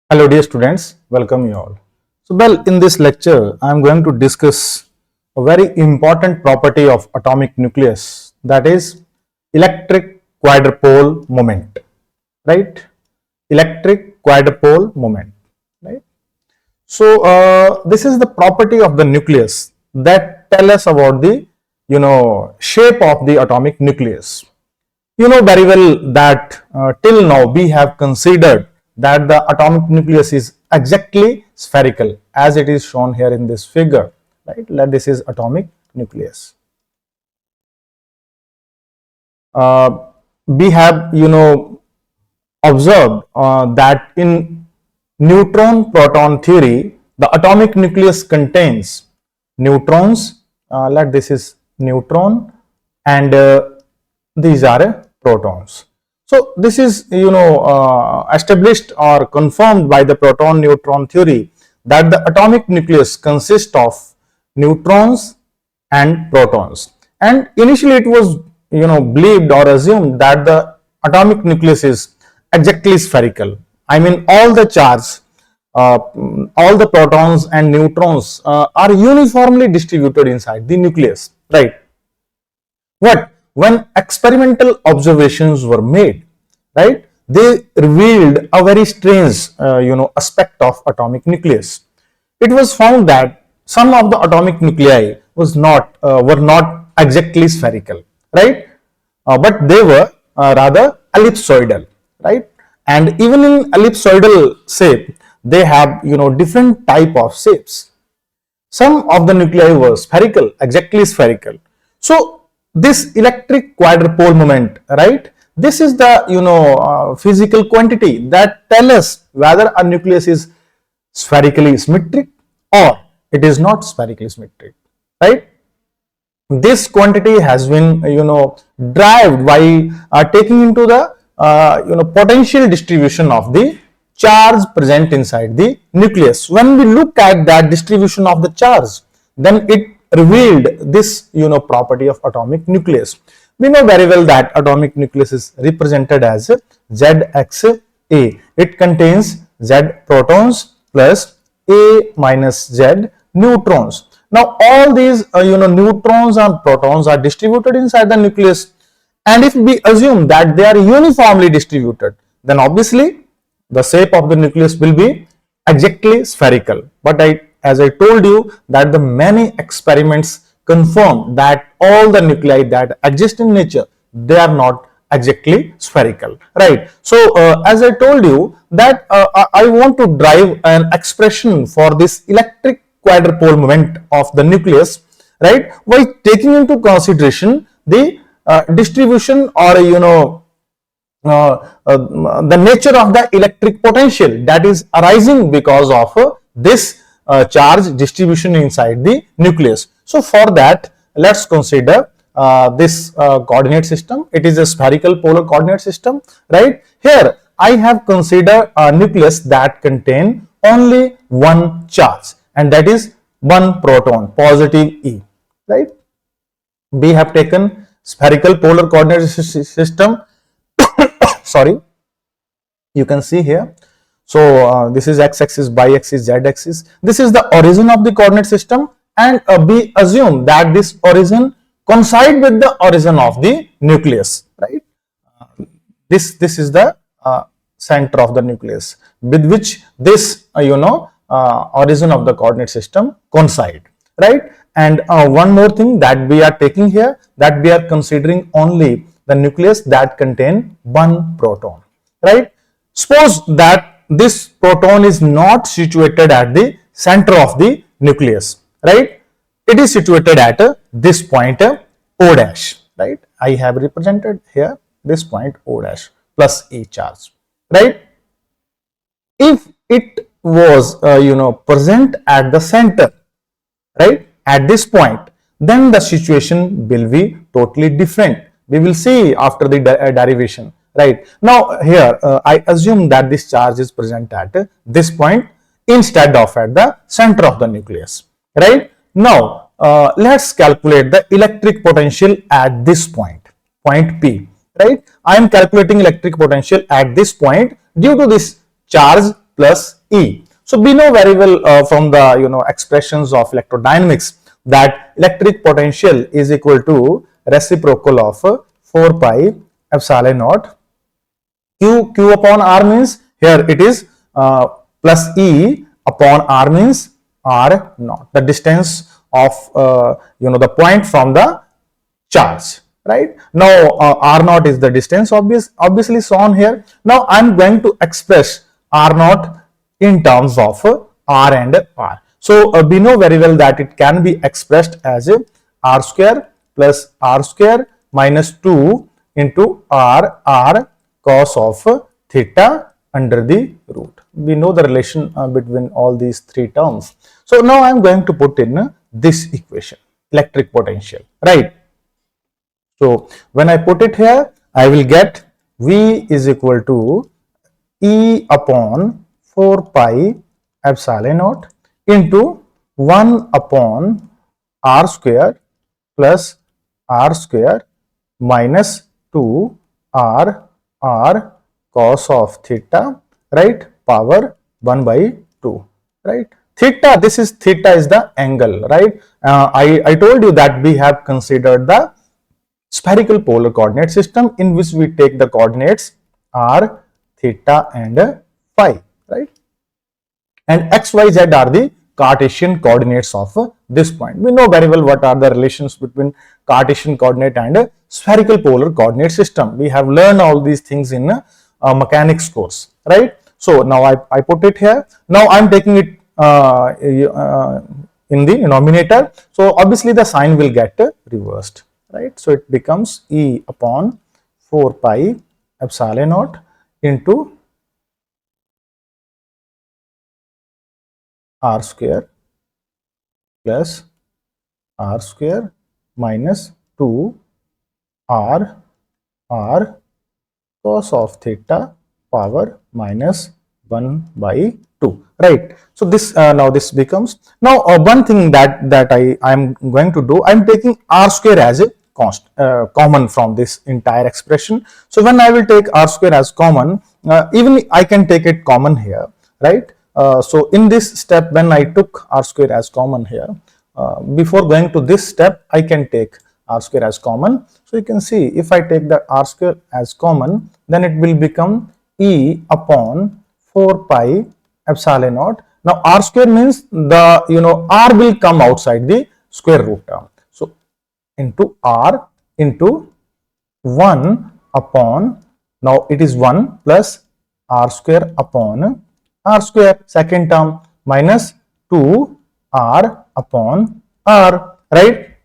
Hello dear students, welcome you all. In this lecture, I am going to discuss a very important property of atomic nucleus, that is electric quadrupole moment, right? Electric quadrupole moment, right? This is the property of the nucleus that tell us about the, shape of the atomic nucleus. You know very well that till now we have considered that the atomic nucleus is exactly spherical as it is shown here in this figure, right? This is atomic nucleus. We have observed that in neutron proton theory the atomic nucleus contains neutrons. This is neutron and these are protons. So this is established or confirmed by the proton neutron theory that the atomic nucleus consists of neutrons and protons, and initially it was believed or assumed that the atomic nucleus is exactly spherical. I mean, all the charge, all the protons and neutrons are uniformly distributed inside the nucleus, right? But when experimental observations were made, right, they revealed a very strange aspect of atomic nucleus. It was found that some of the atomic nuclei were not exactly spherical, right, but they were rather ellipsoidal, right? And even in ellipsoidal shape they have different type of shapes. Some of the nuclei were spherical, exactly spherical. So this electric quadrupole moment, right, this is the physical quantity that tell us whether a nucleus is spherically symmetric or it is not spherically symmetric, right? This quantity has been derived by taking into the potential distribution of the charge present inside the nucleus. When we look at that distribution of the charge, then it revealed this property of atomic nucleus. We know very well that atomic nucleus is represented as ZXA. It contains Z protons plus A minus Z neutrons. Now all these neutrons and protons are distributed inside the nucleus, and if we assume that they are uniformly distributed, then obviously the shape of the nucleus will be exactly spherical. But as I told you that the many experiments confirm that all the nuclei that exist in nature, they are not exactly spherical, right? So as I told you that I want to derive an expression for this electric quadrupole moment of the nucleus, right, by taking into consideration the distribution or the nature of the electric potential that is arising because of this charge distribution inside the nucleus. So for that, let's consider this coordinate system. It is a spherical polar coordinate system, right? Here I have considered a nucleus that contain only one charge, and that is one proton, positive E, right? We have taken spherical polar coordinate system. Sorry, you can see here. So this is x-axis, y-axis, z-axis. This is the origin of the coordinate system, and we assume that this origin coincide with the origin of the nucleus, right? This is the center of the nucleus with which this origin of the coordinate system coincide, right? And one more thing that we are taking here, that we are considering only the nucleus that contain one proton, right? Suppose that this proton is not situated at the center of the nucleus, right? It is situated at this point O dash, right? I have represented here this point O dash plus A charge, right? If it was present at the center, right, at this point, then the situation will be totally different. We will see after the derivation, right? Now here I assume that this charge is present at this point instead of at the center of the nucleus, right? Now let's calculate the electric potential at this point P, right? I am calculating electric potential at this point due to this charge plus E. So we know very well from the expressions of electrodynamics that electric potential is equal to reciprocal of 4 pi epsilon naught q upon r means here it is plus E upon r means r naught, the distance of the point from the charge, right? Now r naught is the distance obviously shown here. Now I'm going to express r naught in terms of r and r. So we know very well that it can be expressed as r square plus r square minus 2 into r cos of theta under the root. We know the relation between all these three terms. So now I'm going to put in this equation, electric potential, right? So when I put it here, I will get V is equal to E upon 4 pi epsilon naught into 1 upon r square plus r square minus 2 r cos of theta, right, power 1 by 2, right. Theta, this is theta is the angle, right. I told you that we have considered the spherical polar coordinate system in which we take the coordinates r, theta and phi, right, and x, y, z are the Cartesian coordinates of this point. We know very well what are the relations between Cartesian coordinate and spherical polar coordinate system. We have learned all these things in mechanics course, right. So now I put it here. Now I'm taking it in the denominator. So obviously the sign will get reversed, right. So it becomes E upon 4 pi epsilon naught into r square plus r square minus 2 r cos of theta power minus 1 by 2, right. So this now this becomes, now one thing that I am going to do, I am taking r square as a common from this entire expression. So when I will take r square as common, even I can take it common here, right. So in this step, when I took r square as common here, before going to this step, I can take r square as common. So you can see if I take the r square as common, then it will become E upon 4 pi epsilon naught. Now r square means the r will come outside the square root term. So into r into 1 upon, now it is 1 plus r square upon r square second term minus 2 r upon r, right,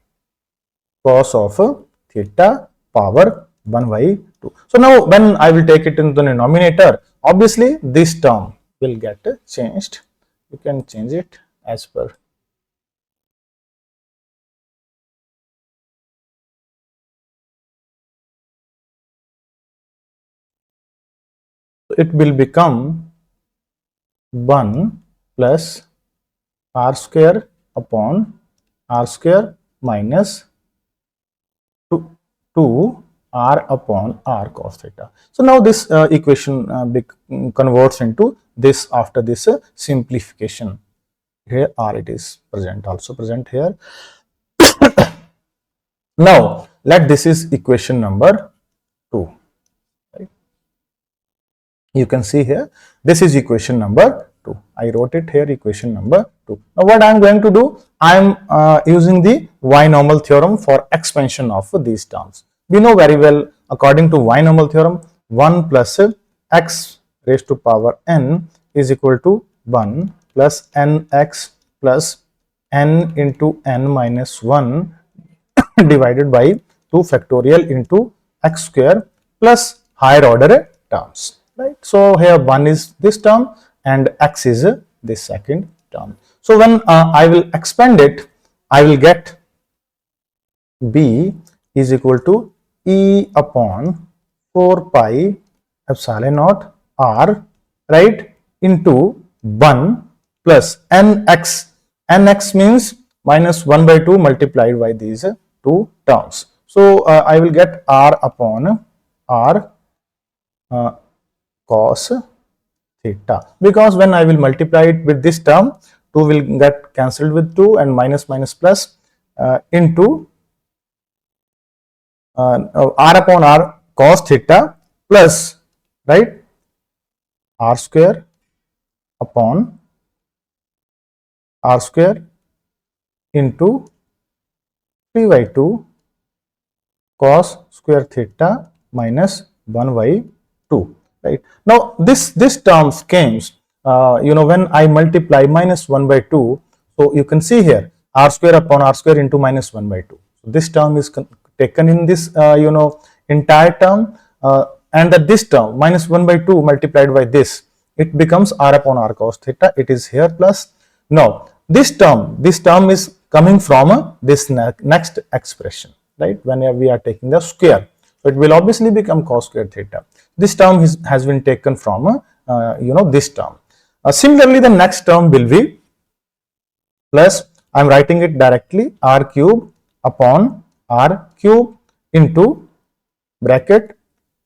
cos of theta power 1 by 2. So now when I will take it into the denominator, obviously this term will get changed. You can change it as per. So it will become 1 plus r square upon r square minus 2 r upon r cos theta. So now this equation converts into this after this simplification. Here r it is present, also present here. Now let this is equation number 2. Right? You can see here this is equation number 2. I wrote it here, equation number 2. Now what I am going to do, I am using the Y-normal theorem for expansion of these terms. We know very well, according to Y-normal theorem, 1 plus x raised to power n is equal to 1 plus nx plus n into n minus 1 divided by 2 factorial into x square plus higher order terms, right. So here 1 is this term and x is this second term. So when I will expand it, I will get b is equal to E upon 4 pi epsilon naught r, right, into 1 plus nx. Nx means minus 1 by 2 multiplied by these two terms. So I will get r upon r cos theta, because when I will multiply it with this term, 2 will get cancelled with 2 and minus minus plus into r upon r cos theta plus, right, r square upon r square into 3 by 2 cos square theta minus 1 by 2, right. Now this terms comes, when I multiply minus 1 by 2, so you can see here r square upon r square into minus 1 by 2. So this term is taken in this entire term, and that this term minus 1 by 2 multiplied by this, it becomes r upon r cos theta. It is here plus. Now this term is coming from this next expression, right, when we are taking the square. So it will obviously become cos square theta. This term has been taken from this term. Similarly, the next term will be plus, I am writing it directly, r cube upon r cube into bracket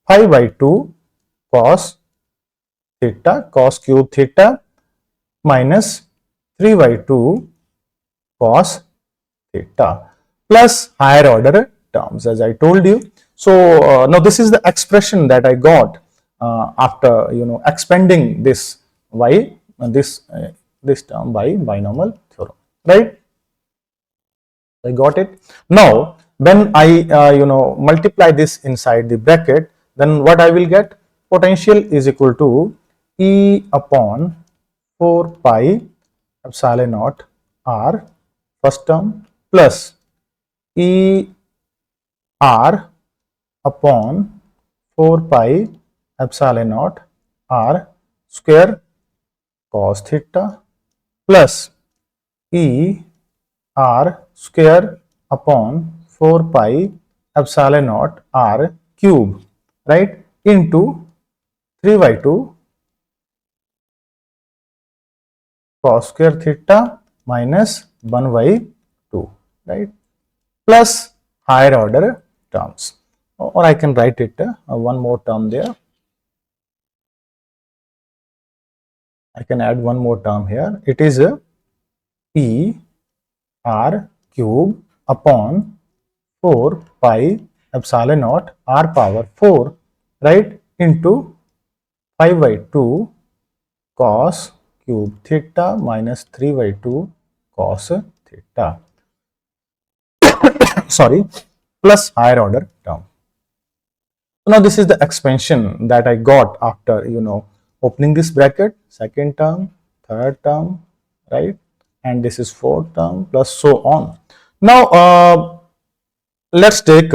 5 by 2 cos theta, cos cube theta minus 3 by 2 cos theta, plus higher order terms, as I told you. So now this is the expression that I got after expanding this y, this term by binomial theorem, right. I got it. Now when I multiply this inside the bracket, then what I will get? Potential is equal to E upon 4 pi epsilon naught r first term plus E r upon 4 pi epsilon naught r square cos theta plus E r square upon 4 pi epsilon naught r cube, right, into 3 by 2 cos square theta minus 1 by 2, right, plus higher order terms. Or I can write it one more term there. I can add one more term here. It is E r cube upon 4 pi epsilon naught r power 4, right, into 5 by 2 cos cube theta minus 3 by 2 cos theta, sorry, plus higher order term. So now this is the expansion that I got after opening this bracket, second term, third term, right, and this is fourth term, plus so on. Now let's take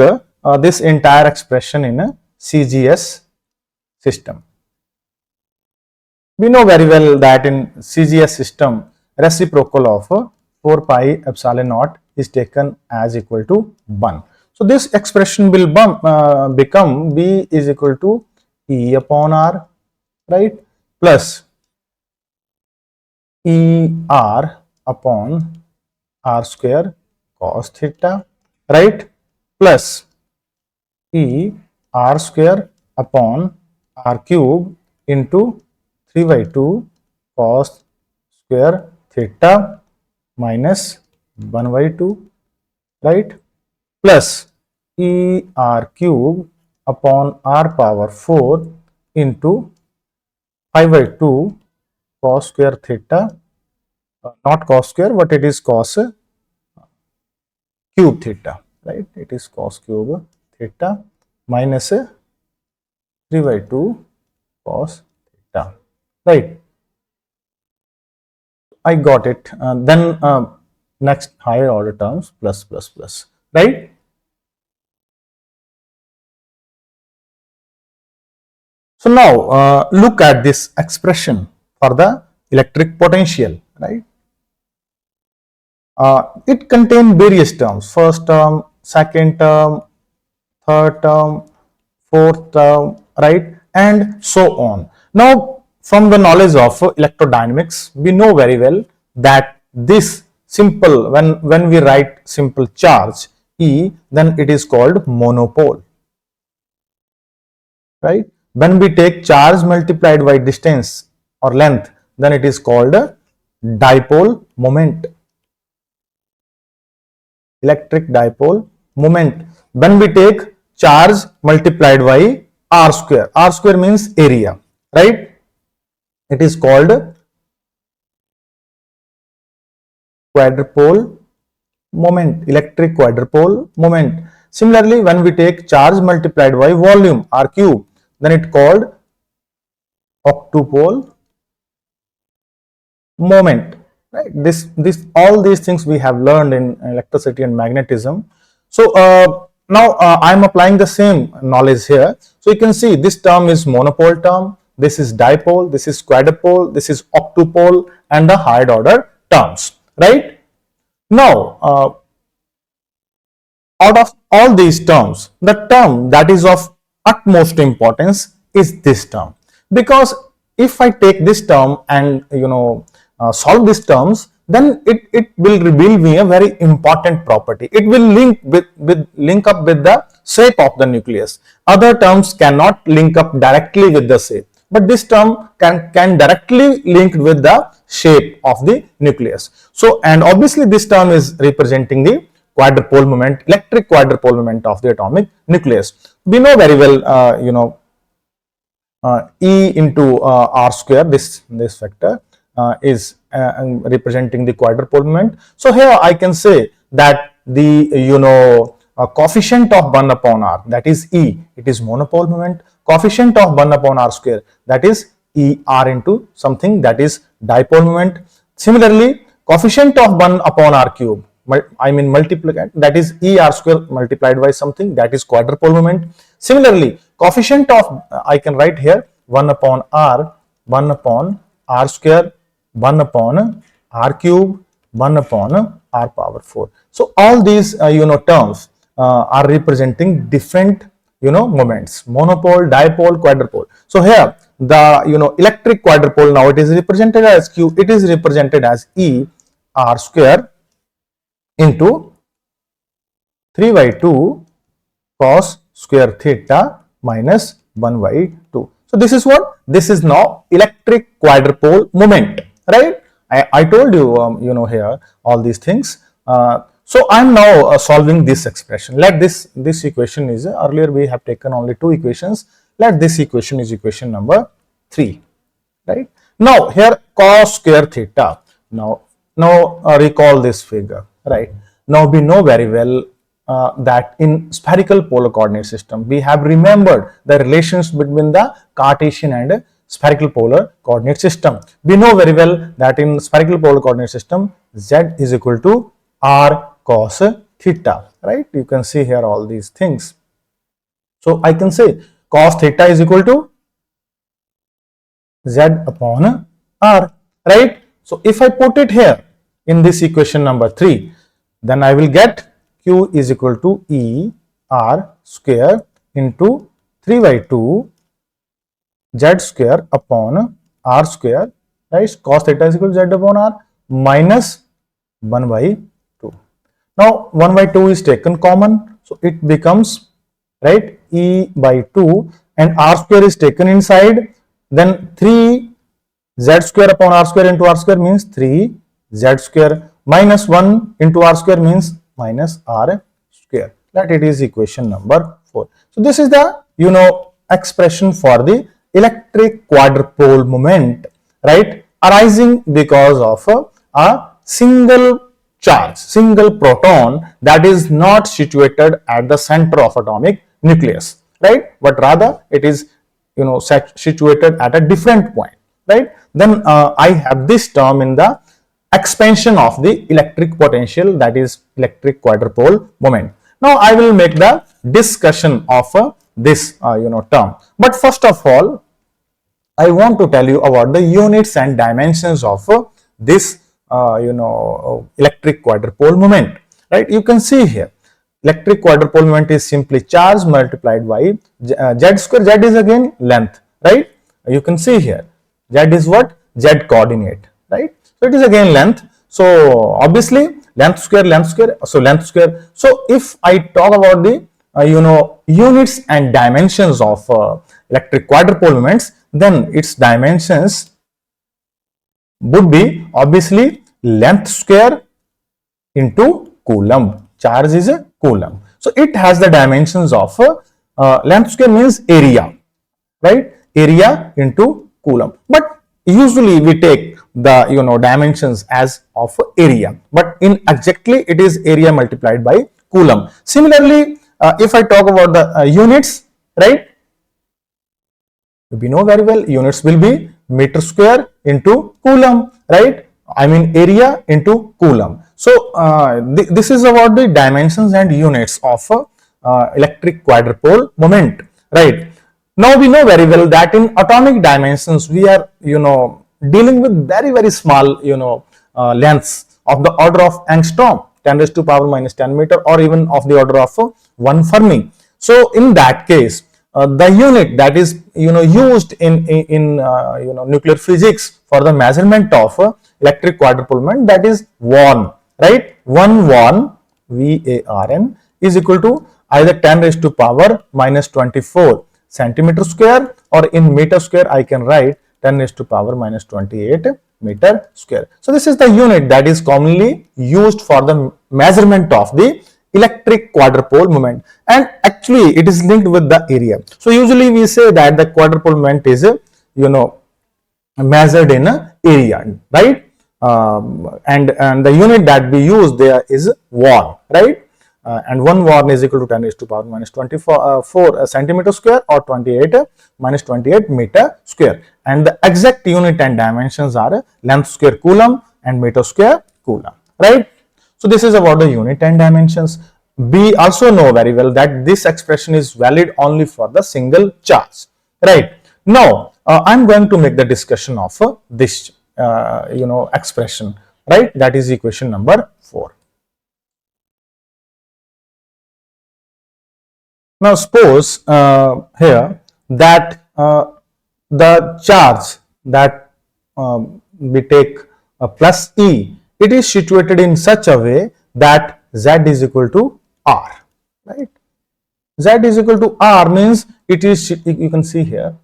this entire expression in a CGS system. We know very well that in CGS system, reciprocal of 4 pi epsilon naught is taken as equal to 1. So this expression will become B is equal to E upon R, right, plus E R upon R square cos theta, right, plus E R square upon R cube into 3 by 2 cos square theta minus 1 by 2, right, plus E r cube upon r power 4 into 5 by 2 cos square theta, not cos square, but it is cos cube theta, right, it is cos cube theta minus 3 by 2 cos theta, right. I got it. Then next higher order terms plus plus plus, right. So now look at this expression for the electric potential, right. It contains various terms, first term, second term, third term, fourth term, right, and so on. Now from the knowledge of electrodynamics, we know very well that this simple, when we write simple charge E, then it is called monopole, right. When we take charge multiplied by distance or length, then it is called a dipole moment. Electric dipole moment. When we take charge multiplied by r square. R square means area, right? It is called quadrupole moment, electric quadrupole moment. Similarly, when we take charge multiplied by volume r cube, then it called octupole moment. Right? This all these things we have learned in electricity and magnetism. So now I am applying the same knowledge here. So you can see this term is monopole term, this is dipole, this is quadrupole, this is octupole, and the higher order terms. Right? Now, out of all these terms, the term that is of utmost importance is this term, because if I take this term and solve these terms, then it will reveal me a very important property. It will link up with the shape of the nucleus. Other terms cannot link up directly with the shape, but this term can directly link with the shape of the nucleus. So, and obviously this term is representing the quadrupole moment, electric quadrupole moment of the atomic nucleus. We know very well, E into R square, this vector is representing the quadrupole moment. So here I can say that the coefficient of 1 upon r, that is E, it is monopole moment. Coefficient of 1 upon r square, that is E r into something, that is dipole moment. Similarly, coefficient of 1 upon r cube, I mean multiplicand, that is E r square multiplied by something, that is quadrupole moment. Similarly, coefficient of, I can write here 1 upon r square, 1 upon r cube, 1 upon r power 4. So all these terms are representing different moments: monopole, dipole, quadrupole. So here the electric quadrupole, now it is represented as Q, it is represented as E r square into 3 by 2 cos square theta minus 1 by 2. So this is what? This is now electric quadrupole moment, right? I told you, here all these things. So I am now solving this expression. Let this equation is, earlier we have taken only 2 equations. Let this equation is equation number 3, right? Now here cos square theta. Now recall this figure, right? Now we know very well that in spherical polar coordinate system, we have remembered the relations between the Cartesian and spherical polar coordinate system. We know very well that in spherical polar coordinate system, z is equal to r cos theta, right? You can see here all these things. So I can say cos theta is equal to z upon r, right? So if I put it here in this equation number 3, then I will get Q is equal to E r square into 3 by 2 z square upon r square, right? Cos theta is equal to z upon r minus 1 by 2. Now 1 by 2 is taken common, so it becomes, right, E by 2, and r square is taken inside, then 3 z square upon r square into r square means 3 z square minus 1 into r square means minus r square. That it is equation number 4. So this is the expression for the electric quadrupole moment, right, arising because of a single charge, single proton that is not situated at the center of atomic nucleus, right, but rather it is situated at a different point, right? Then I have this term in the expansion of the electric potential, that is electric quadrupole moment. Now I will make the discussion of this term, but first of all I want to tell you about the units and dimensions of this electric quadrupole moment, right? You can see here electric quadrupole moment is simply charge multiplied by z square. Z is again length, right? You can see here z is what? Z coordinate, right? So it is again length. So obviously length square, so length square. So if I talk about the units and dimensions of electric quadrupole moments, then its dimensions would be obviously length square into coulomb. Charge is a coulomb. So it has the dimensions of length square means area, right? Area into coulomb. But usually we take the dimensions as of area, but in exactly it is area multiplied by coulomb. Similarly, if I talk about the units, right? We know very well units will be meter square into coulomb, right? I mean area into coulomb. So this is about the dimensions and units of electric quadrupole moment, right? Now we know very well that in atomic dimensions we are dealing with very small lengths of the order of angstrom, 10 raised to power minus 10 meter, or even of the order of 1 Fermi. So in that case, the unit that is used in nuclear physics for the measurement of electric quadrupole moment, that is Warn, right? 1 Warn, VARN, is equal to either 10 raised to power minus 24 centimeter square, or in meter square I can write 10 raised to power minus 28 meter square. So this is the unit that is commonly used for the measurement of the electric quadrupole moment, and actually it is linked with the area. So usually we say that the quadrupole moment is measured in area, right? And the unit that we use there is Warn, right? And 1 Warn is equal to 10 raised to power minus 24 centimeter square, or 28 minus 28 meter square, and the exact unit and dimensions are length square coulomb and meter square coulomb, right? So this is about the unit and dimensions. We also know very well that this expression is valid only for the single charge, right? Now I'm going to make the discussion of this expression, right? That is equation number 4. Now suppose here that the charge that we take plus E, it is situated in such a way that Z is equal to R, right? Z is equal to R means it is, you can see here,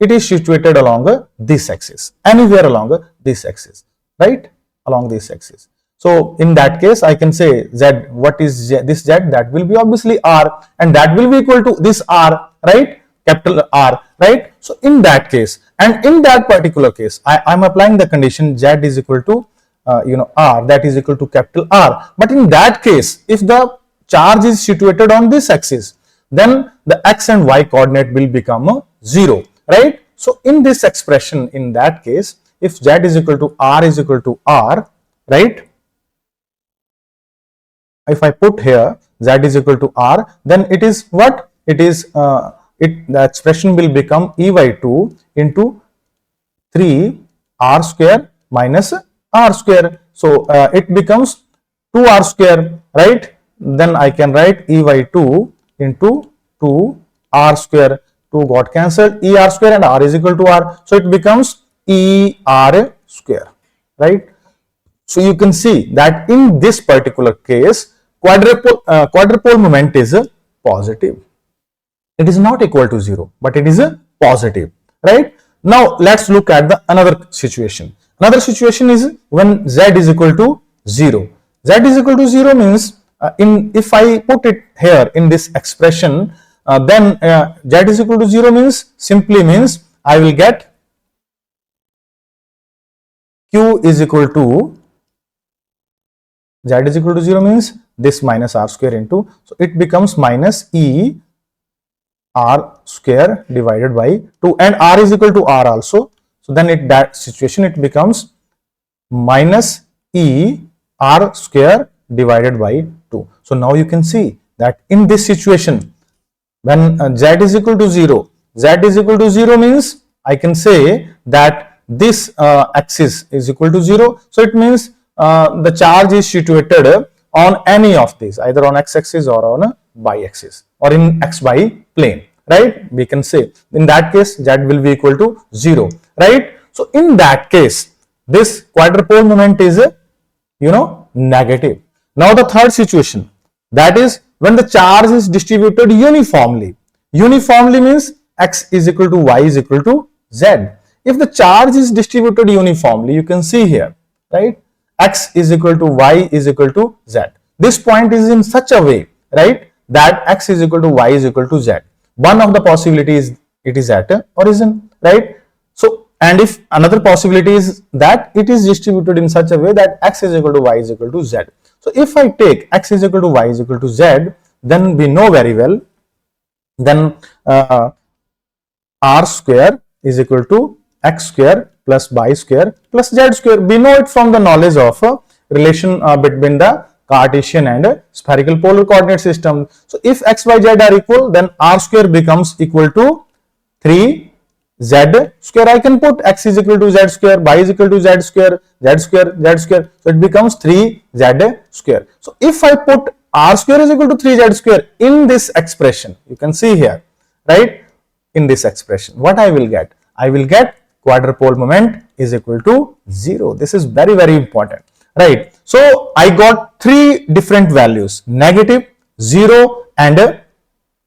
it is situated along this axis, anywhere along this axis, right? Along this axis. So in that case I can say Z, what is Z, this Z, that will be obviously R, and that will be equal to this R, right? Capital R, right? So in that case, and in that particular case, I am applying the condition Z is equal to R, that is equal to capital R. But in that case, if the charge is situated on this axis, then the X and Y coordinate will become 0, right? So in this expression, in that case, if Z is equal to R, right? If I put here Z is equal to R, then it is what? It is, the expression will become EY2 into 3R square minus R square. So it becomes 2R square, right? Then I can write EY2 into 2R square. 2 got cancelled, ER square, and R is equal to R. So it becomes ER square, right? So you can see that in this particular case, quadrupole moment is positive. It is not equal to 0, but it is positive, right? Now let's look at the another situation. Another situation is when Z is equal to 0. Z is equal to 0 means if I put it here in this expression, then Z is equal to 0 means simply means I will get Q is equal to, Z is equal to 0 means this minus R square into, so it becomes minus E R square divided by 2, and R is equal to R also. So then in that situation it becomes minus E R square divided by 2. So now you can see that in this situation, when Z is equal to 0, Z is equal to 0 means I can say that this axis is equal to 0. So it means the charge is situated on any of these, either on x-axis or on a y-axis, or in xy plane, right? We can say in that case Z will be equal to 0, right? So in that case, this quadrupole moment is negative. Now the third situation, that is when the charge is distributed uniformly. Uniformly means x is equal to y is equal to z. if the charge is distributed uniformly, you can see here, right, x is equal to y is equal to z. This point is in such a way, right, that x is equal to y is equal to z. One of the possibilities it is at origin, right? So, and if another possibility is that it is distributed in such a way that x is equal to y is equal to z. So, if I take x is equal to y is equal to z, then we know very well, then r square is equal to x square plus y square plus z square. We know it from the knowledge of relation between the Cartesian and spherical polar coordinate system. So, if x, y, z are equal, then r square becomes equal to 3 z square. I can put x is equal to z square, y is equal to z square, z square, z square. So, it becomes 3 z square. So, if I put r square is equal to 3 z square in this expression, you can see here, right, in this expression, what I will get? I will get quadrupole moment is equal to 0. This is very, very important, right? So, I got 3 different values, negative, 0 and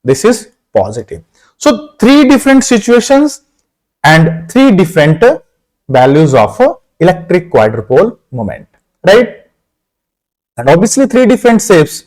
this is positive. So, 3 different situations and 3 different values of electric quadrupole moment, right? And obviously 3 different shapes.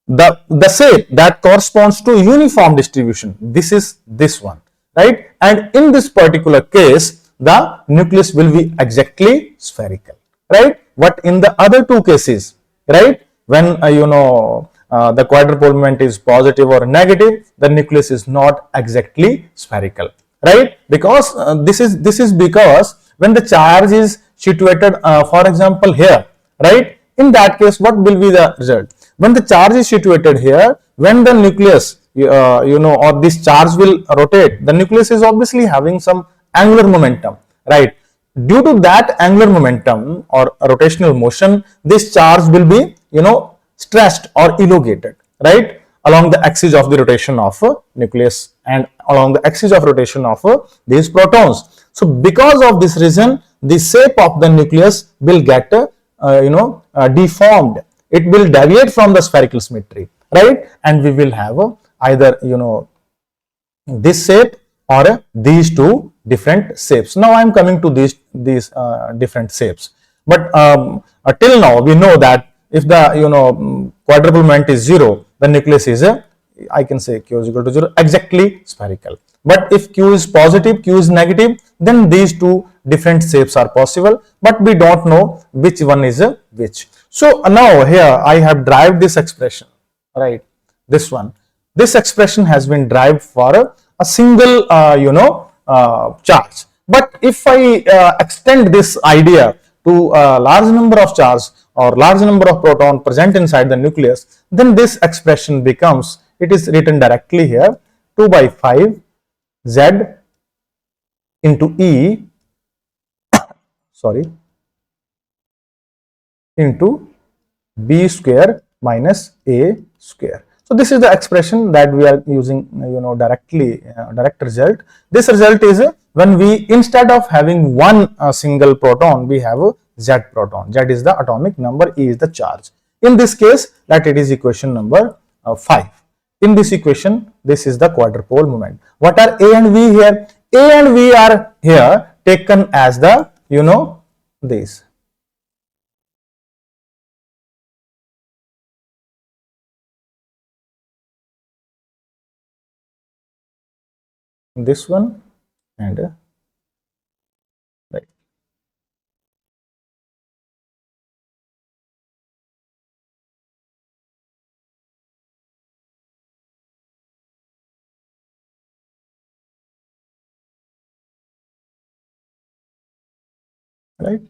The shape that corresponds to uniform distribution, this is this one, right? And in this particular case, the nucleus will be exactly spherical, right? But in the other 2 cases, right, when the quadrupole moment is positive or negative, the nucleus is not exactly spherical, right? Because this is because when the charge is situated, for example here, right, in that case, what will be the result? When the charge is situated here, when the nucleus, or this charge will rotate, the nucleus is obviously having some angular momentum, right? Due to that angular momentum or rotational motion, this charge will be, stressed or elongated, right, along the axis of the rotation of nucleus and along the axis of rotation of these protons. So, because of this reason, the shape of the nucleus will get, deformed. It will deviate from the spherical symmetry, right, and we will have either this shape or these 2 different shapes. Now I am coming to these different shapes, but till now we know that if the quadrupole moment is 0, the nucleus is I can say q is equal to 0, exactly spherical. But if q is positive, q is negative, then these 2 different shapes are possible, but we don't know which one is which. So now here I have derived this expression, right, this one. This expression has been derived for a single charge. But if I extend this idea to a large number of charges or large number of proton present inside the nucleus, then this expression becomes, it is written directly here, 2 by 5 z into E into B square minus A square. So, this is the expression that we are using, directly, direct result. This result is when we, instead of having one single proton, we have a Z proton. Z is the atomic number, E is the charge. In this case, that it is equation number 5. In this equation, this is the quadrupole moment. What are A and V here? A and V are here taken as the, this. This one and right. Right.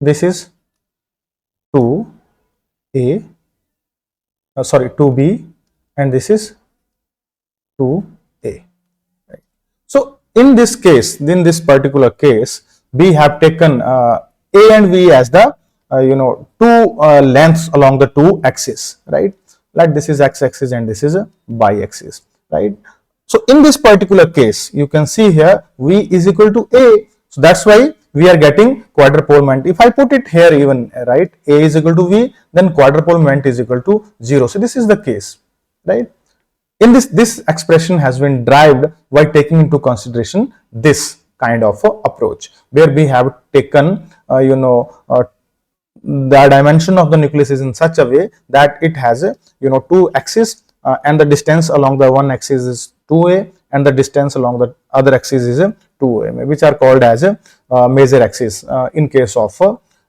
This is 2A, 2B, and this is 2A. Right. So, in this case, in this particular case, we have taken A and V as the 2 lengths along the 2 axes, right? Like this is x-axis and this is a y-axis, right? So, in this particular case, you can see here V is equal to A. So, that's why we are getting quadrupole moment. If I put it here even, right, A is equal to V, then quadrupole moment is equal to 0. So, this is the case, right? In this expression has been derived by taking into consideration this kind of approach, where we have taken the dimension of the nucleus is in such a way that it has a two axes, and the distance along the one axis is 2a, and the distance along the other axis is 2a, which are called as a major axis in case of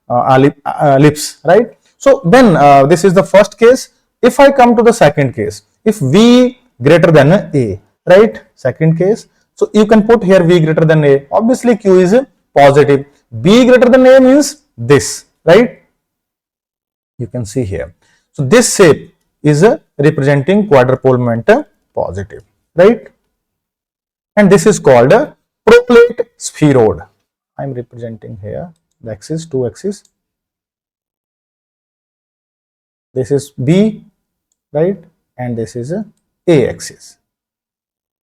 ellipse, right? So then this is the first case. If I come to the second case, if v greater than a, right, second case, so you can put here v greater than a, obviously q is positive, b greater than a means this, right? You can see here. So this shape is representing quadrupole moment positive, right? And this is called a Prolate spheroid. I am representing here the axis, two axis. This is B, right? And this is A axis,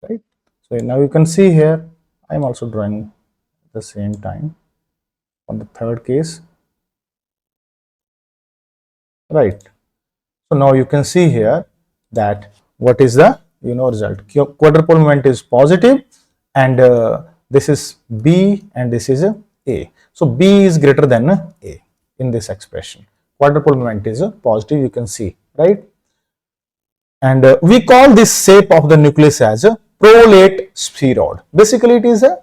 right? So now you can see here, I am also drawing at the same time on the third case, right? So now you can see here that what is the result. Quadrupole moment is positive, and this is B and this is A. So B is greater than A in this expression. Quadrupole moment is positive, you can see, right? And we call this shape of the nucleus as a prolate spheroid. Basically it is a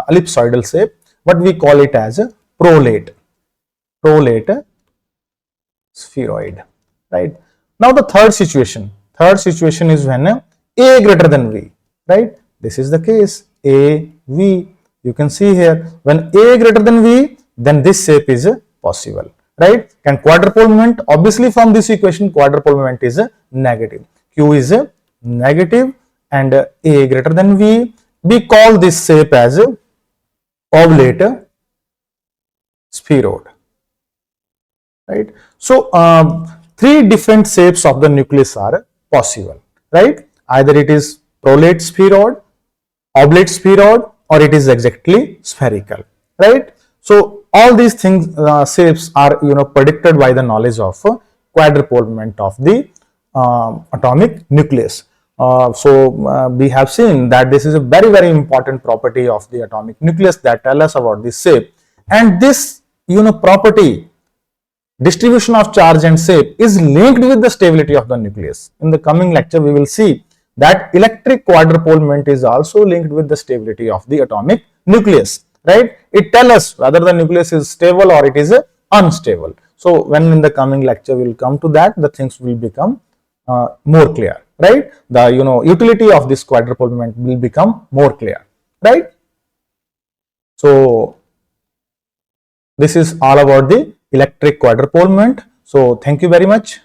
ellipsoidal shape, but we call it as a prolate spheroid, right? Now the third situation is when a greater than v, right? This is the case, a v. You can see here, when a greater than v, then this shape is possible, right? And quadrupole moment, obviously from this equation, quadrupole moment is negative. Q is negative and a greater than v. We call this shape as oblate spheroid, right? So three different shapes of the nucleus are possible, right? Either it is prolate spheroid, oblate spheroid, or it is exactly spherical, right? So all these things shapes are predicted by the knowledge of quadrupole moment of the atomic nucleus. We have seen that this is a very important property of the atomic nucleus that tell us about this shape, and this property, distribution of charge and shape, is linked with the stability of the nucleus. In the coming lecture we will see that electric quadrupole moment is also linked with the stability of the atomic nucleus, right? It tells us whether the nucleus is stable or it is unstable. So when in the coming lecture we will come to that, the things will become more clear, right? The utility of this quadrupole moment will become more clear, right? So this is all about the electric quadrupole moment. So thank you very much.